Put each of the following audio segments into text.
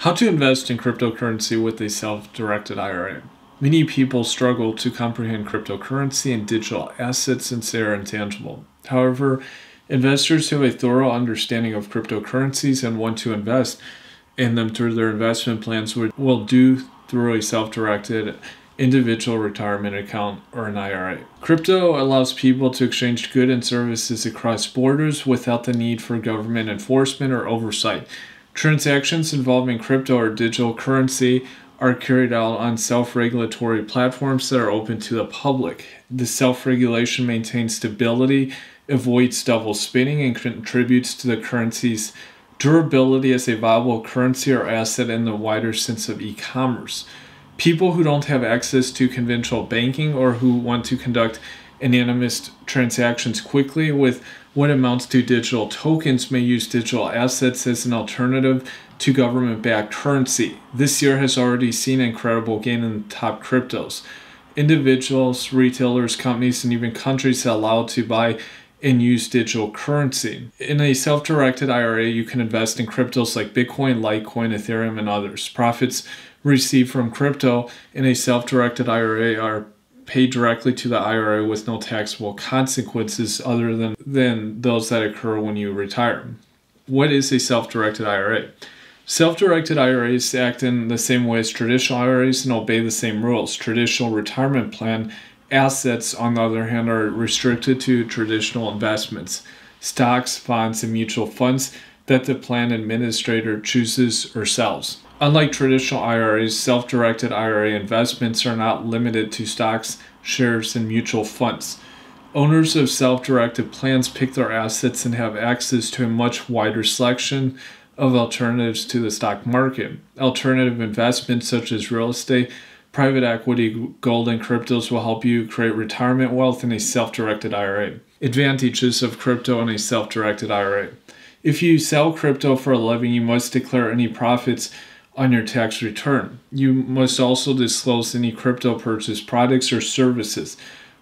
How to invest in cryptocurrency with a self-directed IRA. Many people struggle to comprehend cryptocurrency and digital assets since they are intangible. However, investors who have a thorough understanding of cryptocurrencies and want to invest in them through their investment plans will do through a self-directed individual retirement account or an IRA. Crypto allows people to exchange goods and services across borders without the need for government enforcement or oversight. Transactions involving crypto or digital currency are carried out on self-regulatory platforms that are open to the public. The self-regulation maintains stability, avoids double spending, and contributes to the currency's durability as a viable currency or asset in the wider sense of e-commerce. People who don't have access to conventional banking or who want to conduct anonymous transactions quickly with what amounts to digital tokens may use digital assets as an alternative to government-backed currency. This year has already seen incredible gain in top cryptos. Individuals, retailers, companies, and even countries are allowed to buy and use digital currency. In a self-directed IRA, you can invest in cryptos like Bitcoin, Litecoin, Ethereum, and others. Profits received from crypto in a self-directed IRA are paid directly to the IRA with no taxable consequences other than those that occur when you retire. What is a self-directed IRA? Self-directed IRAs act in the same way as traditional IRAs and obey the same rules. Traditional retirement plan assets, on the other hand, are restricted to traditional investments, stocks, bonds, and mutual funds that the plan administrator chooses or sells. Unlike traditional IRAs, self-directed IRA investments are not limited to stocks, shares, and mutual funds. Owners of self-directed plans pick their assets and have access to a much wider selection of alternatives to the stock market. Alternative investments such as real estate, private equity, gold, and cryptos will help you create retirement wealth in a self-directed IRA. Advantages of crypto in a self-directed IRA. If you sell crypto for a living, you must declare any profits on your tax return. You must also disclose any crypto purchase products or services.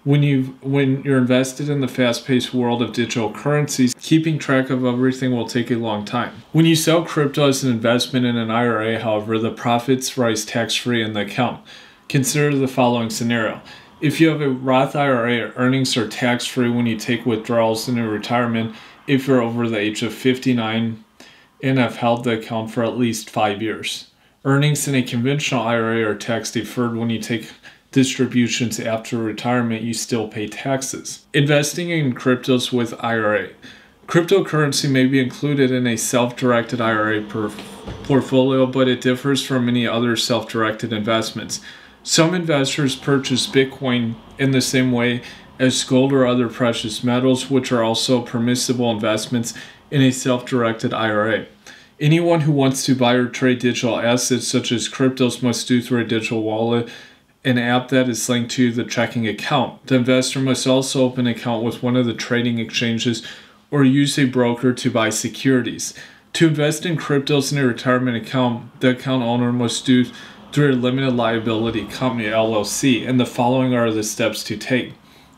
When you're invested in the fast-paced world of digital currencies, keeping track of everything will take a long time. When you sell crypto as an investment in an IRA, however, the profits rise tax-free in the account. Consider the following scenario. If you have a Roth IRA, earnings are tax-free when you take withdrawals in your retirement if you're over the age of 59 and have held the account for at least 5 years. Earnings in a conventional IRA are tax-deferred. When you take distributions after retirement, you still pay taxes. Investing in cryptos with IRA. Cryptocurrency may be included in a self-directed IRA portfolio, but it differs from many other self-directed investments. Some investors purchase Bitcoin in the same way as gold or other precious metals, which are also permissible investments in a self-directed IRA. Anyone who wants to buy or trade digital assets such as cryptos must do through a digital wallet, an app that is linked to the checking account. The investor must also open an account with one of the trading exchanges or use a broker to buy securities. To invest in cryptos in a retirement account, the account owner must do through a limited liability company LLC, and the following are the steps to take.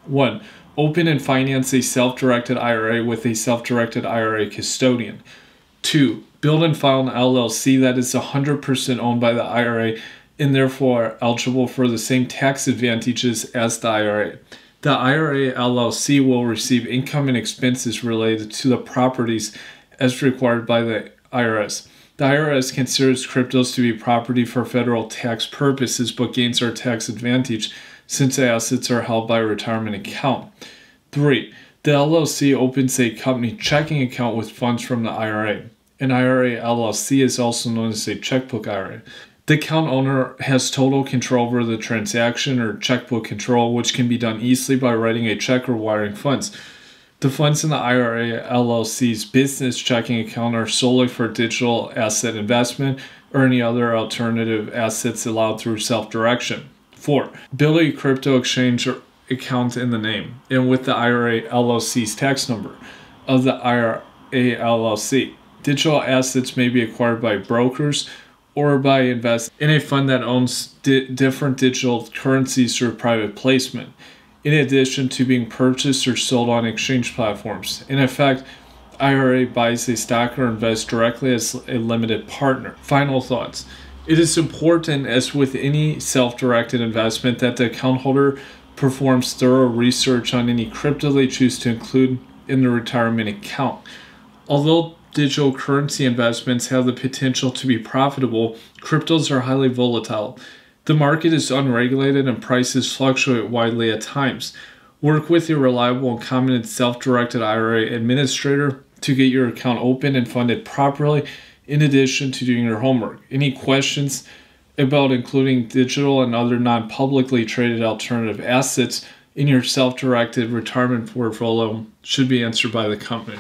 1. Open and finance a self-directed IRA with a self-directed IRA custodian. 2. Build and file an LLC that is 100% owned by the IRA and therefore eligible for the same tax advantages as the IRA. The IRA LLC will receive income and expenses related to the properties as required by the IRS. The IRS considers cryptos to be property for federal tax purposes, but gains are tax advantage since the assets are held by a retirement account. 3. The LLC opens a company checking account with funds from the IRA. An IRA LLC is also known as a checkbook IRA. The account owner has total control over the transaction or checkbook control, which can be done easily by writing a check or wiring funds. The funds in the IRA LLC's business checking account are solely for digital asset investment or any other alternative assets allowed through self-direction. 4. Build a crypto exchange or account in the name and with the IRA LLC's tax number of the IRA LLC. Digital assets may be acquired by brokers or by investing in a fund that owns different digital currencies through private placement, in addition to being purchased or sold on exchange platforms. In effect, IRA buys a stock or invests directly as a limited partner. Final thoughts. It is important, as with any self-directed investment, that the account holder performs thorough research on any crypto they choose to include in the retirement account. Although digital currency investments have the potential to be profitable, cryptos are highly volatile. The market is unregulated and prices fluctuate widely at times. Work with a reliable and competent self-directed IRA administrator to get your account open and funded properly, in addition to doing your homework. Any questions about including digital and other non-publicly traded alternative assets in your self-directed retirement portfolio should be answered by the company.